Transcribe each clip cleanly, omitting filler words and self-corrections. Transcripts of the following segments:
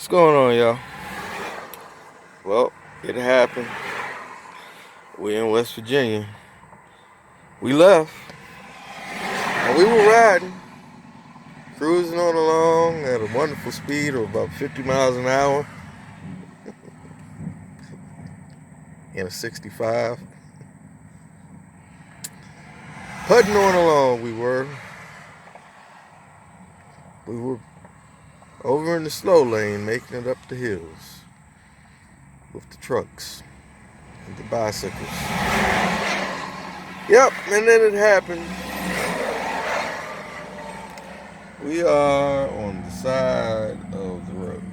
What's going on, y'all? Well, it happened. We're in West Virginia. We left, and we were riding, cruising on along at a wonderful speed of about 50 miles an hour in a 65. Putting on along, we were. We were over in the slow lane, making it up the hills with the trucks and the bicycles. Yep, and then it happened. We are on the side of the road.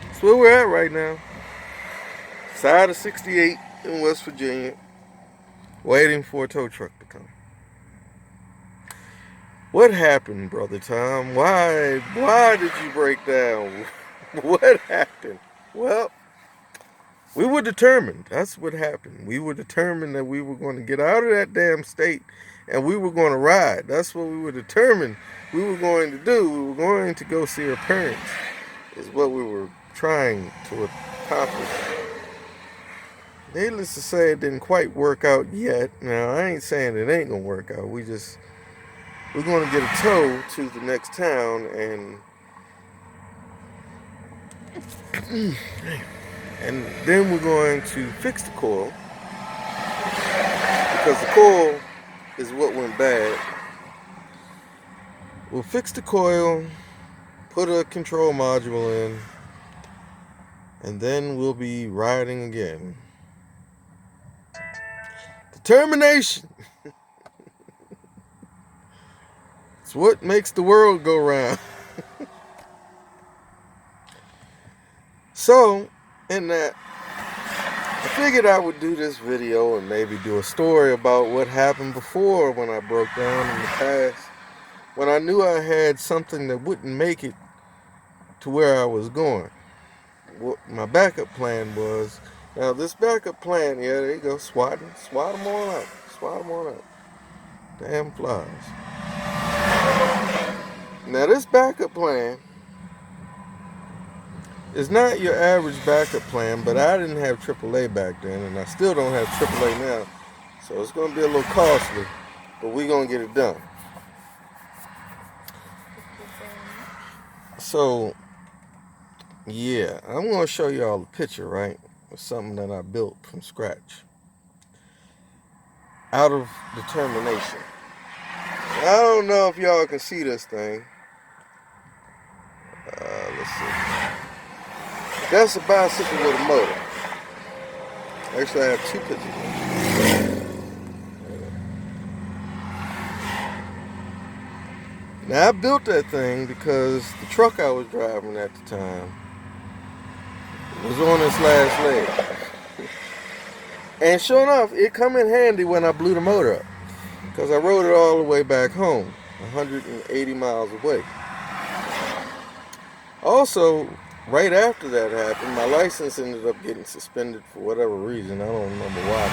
That's where we're at right now. Side of 68 in West Virginia, waiting for a tow truck to come. What happened, Brother Tom? Why did you break down? What happened? Well, we were determined. That's what happened. We were determined that we were going to get out of that damn state and we were going to ride. That's what we were determined we were going to do. We were going to go see our parents, is what we were trying to accomplish. Needless to say, it didn't quite work out yet. Now, I ain't saying it ain't going to work out. We're going to get a tow to the next town and then we're going to fix the coil, because the coil is what went bad. We'll fix the coil, put a control module in, and then we'll be riding again. Determination. It's what makes the world go round. So, in that, I figured I would do this video and maybe do a story about what happened before when I broke down in the past, when I knew I had something that wouldn't make it to where I was going. What my backup plan was. Now, this backup plan, yeah, there you go, swat them on out. Damn flies. Now, this backup plan is not your average backup plan, but I didn't have AAA back then, and I still don't have AAA now, so it's going to be a little costly, but we're going to get it done. So, yeah, I'm going to show y'all a picture, right, of something that I built from scratch, out of determination. I don't know if y'all can see this thing. Let's see. That's a bicycle with a motor. Actually, I have two pictures. Now, I built that thing because the truck I was driving at the time was on its last leg. And sure enough, it come in handy when I blew the motor up, because I rode it all the way back home, 180 miles away. Also, right after that happened, my license ended up getting suspended for whatever reason. I don't remember why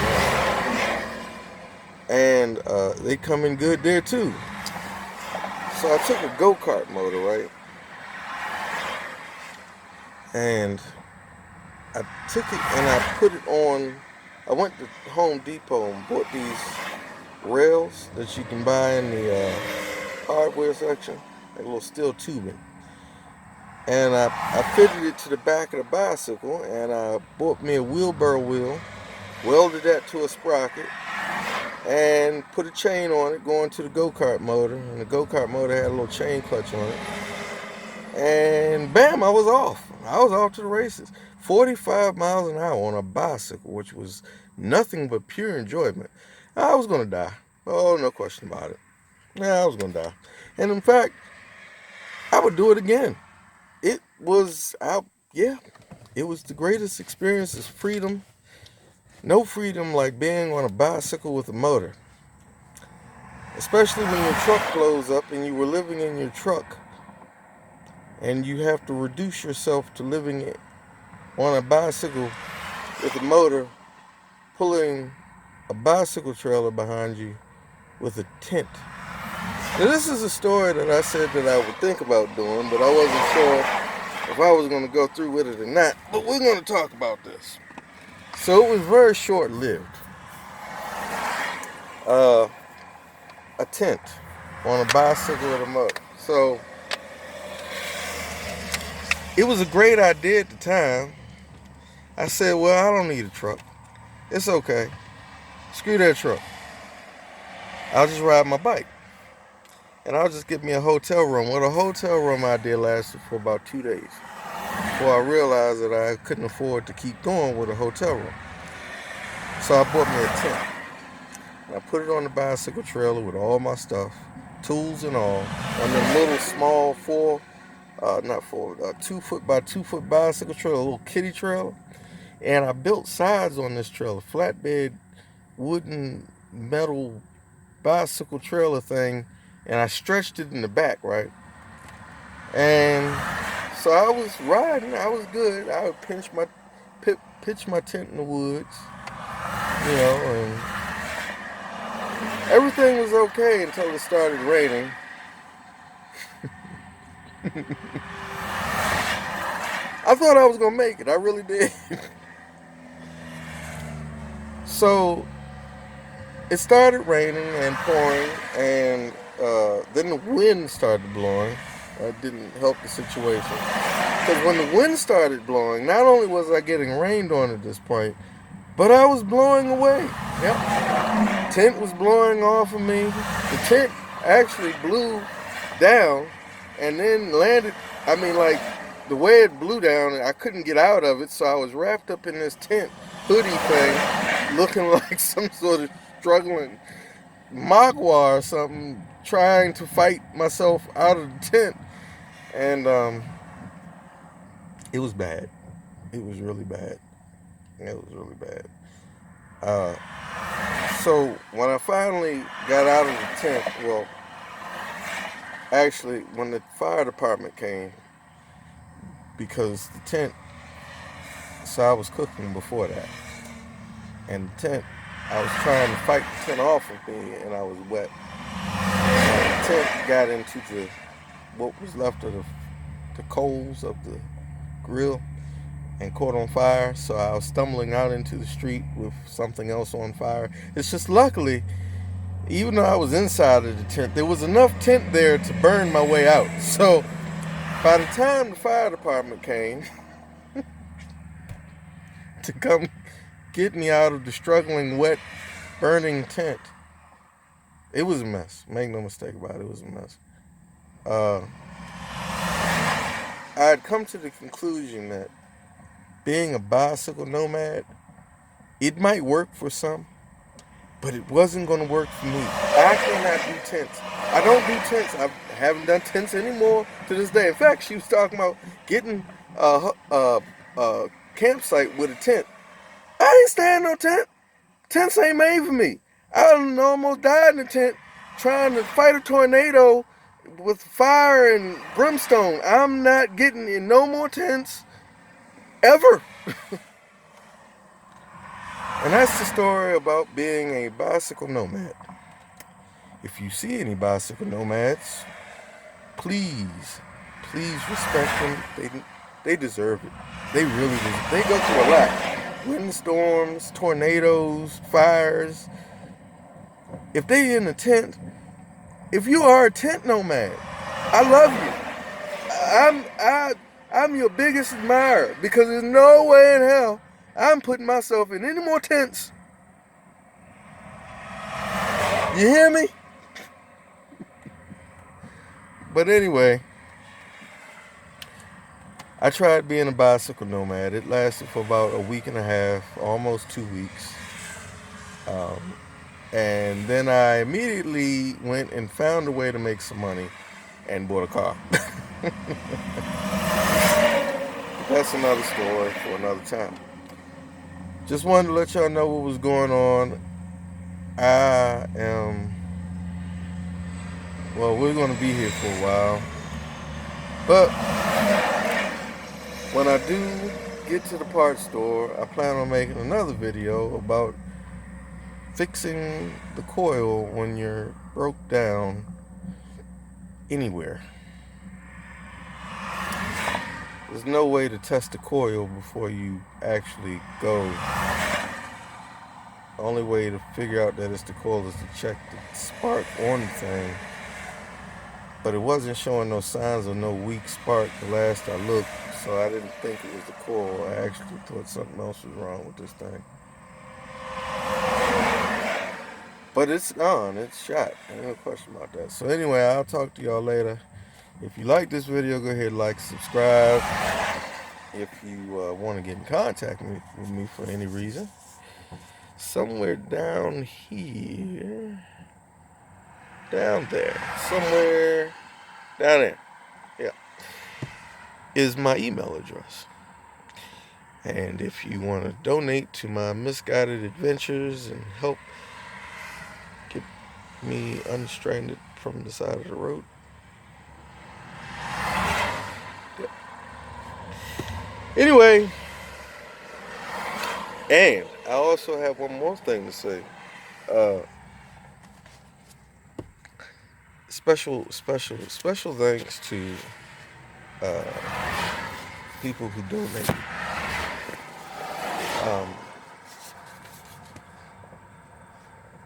now. And they come in good there too. So I took a go-kart motor, right? And I took it and I put it on. I went to Home Depot and bought these rails that you can buy in the hardware section, like a little steel tubing. And I fitted it to the back of the bicycle, and I bought me a wheelbarrow wheel, welded that to a sprocket, and put a chain on it going to the go-kart motor. And the go-kart motor had a little chain clutch on it. And bam, I was off. I was off to the races. 45 miles an hour on a bicycle, which was nothing but pure enjoyment. I was going to die. Oh, no question about it. Yeah, I was going to die. And in fact, I would do it again. It was the greatest experience. Is freedom. No freedom like being on a bicycle with a motor. Especially when your truck blows up and you were living in your truck and you have to reduce yourself to living on a bicycle with a motor, pulling a bicycle trailer behind you with a tent. Now, this is a story that I said that I would think about doing, but I wasn't sure if I was going to go through with it or not. But we're going to talk about this. So it was very short-lived. A tent on a bicycle with a motor. So it was a great idea at the time. I said, well, I don't need a truck. It's okay. Screw that truck. I'll just ride my bike. And I'll just get me a hotel room. Well, the hotel room idea lasted for about 2 days before I realized that I couldn't afford to keep going with a hotel room. So I bought me a tent. And I put it on the bicycle trailer with all my stuff, tools and all, on the little small 2 foot by 2 foot bicycle trailer, a little kiddie trailer. And I built sides on this trailer, flatbed, wooden, metal bicycle trailer thing, and I stretched it in the back, right? And so I was riding, I was good. I would pitch my tent in the woods, and everything was okay until it started raining. I thought I was gonna make it. I really did. So it started raining and pouring, and then the wind started blowing. That didn't help the situation. Because when the wind started blowing, not only was I getting rained on at this point, but I was blowing away. Yep. Tent was blowing off of me. The tent actually blew down and then landed. I mean, like, the way it blew down, I couldn't get out of it, so I was wrapped up in this tent hoodie thing, looking like some sort of struggling Magua or something, trying to fight myself out of the tent. And it was bad. It was really bad. It was really bad. So when I finally got out of the tent, well, actually, when the fire department came, because the tent, so I was cooking before that, and the tent, I was trying to fight the tent off of me, and I was wet. And the tent got into what was left of the coals of the grill and caught on fire. So I was stumbling out into the street with something else on fire. It's just luckily, even though I was inside of the tent, there was enough tent there to burn my way out. So by the time the fire department came to come get me out of the struggling, wet, burning tent, it was a mess. Make no mistake about it, it was a mess. I had come to the conclusion that being a bicycle nomad, it might work for some, but it wasn't going to work for me. I cannot do tents. I don't do tents. I haven't done tents anymore to this day. In fact, she was talking about getting a campsite with a tent. I ain't staying in no tent. Tents ain't made for me. I almost died in a tent trying to fight a tornado with fire and brimstone. I'm not getting in no more tents ever. And that's the story about being a bicycle nomad. If you see any bicycle nomads, please respect them. They deserve it. They really deserve it. They go through a lot. Windstorms, tornadoes, fires. If they in a tent, if you are a tent nomad, I love you. I'm your biggest admirer, because there's no way in hell I'm putting myself in any more tents. You hear me? But anyway, I tried being a bicycle nomad. It lasted for about a week and a half, almost 2 weeks. And then I immediately went and found a way to make some money and bought a car. That's another story for another time. Just wanted to let y'all know what was going on. We're going to be here for a while. But when I do get to the parts store, I plan on making another video about fixing the coil when you're broke down anywhere. there's no way to test the coil before you actually go. The only way to figure out that it's the coil is to check the spark on the thing. But it wasn't showing no signs of no weak spark the last I looked, so I didn't think it was the coil. I actually thought something else was wrong with this thing. But it's gone, it's shot, ain't no question about that. So anyway, I'll talk to y'all later. If you like this video, go ahead, like, subscribe. If you want to get in contact with me for any reason, somewhere down here, down there, somewhere down there, yeah, is my email address. And if you want to donate to my misguided adventures and help get me unstranded from the side of the road, yeah. Anyway, and I also have one more thing to say. Special thanks to people who donate.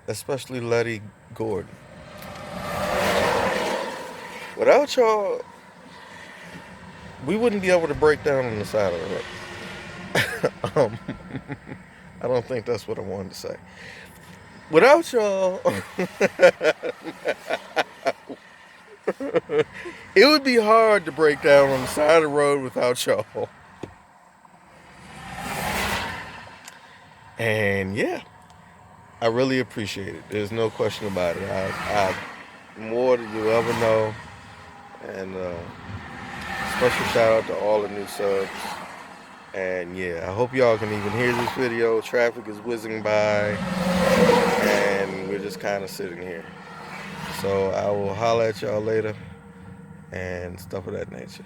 Especially Letty Gordon. Without y'all, we wouldn't be able to break down on the side of the road. I don't think that's what I wanted to say. Without y'all, it would be hard to break down on the side of the road without y'all. And yeah, I really appreciate it. There's no question about it. I more than you ever know. And special shout out to all the new subs. And yeah, I hope y'all can even hear this video. Traffic is whizzing by, and we're just kind of sitting here. So I will holler at y'all later and stuff of that nature.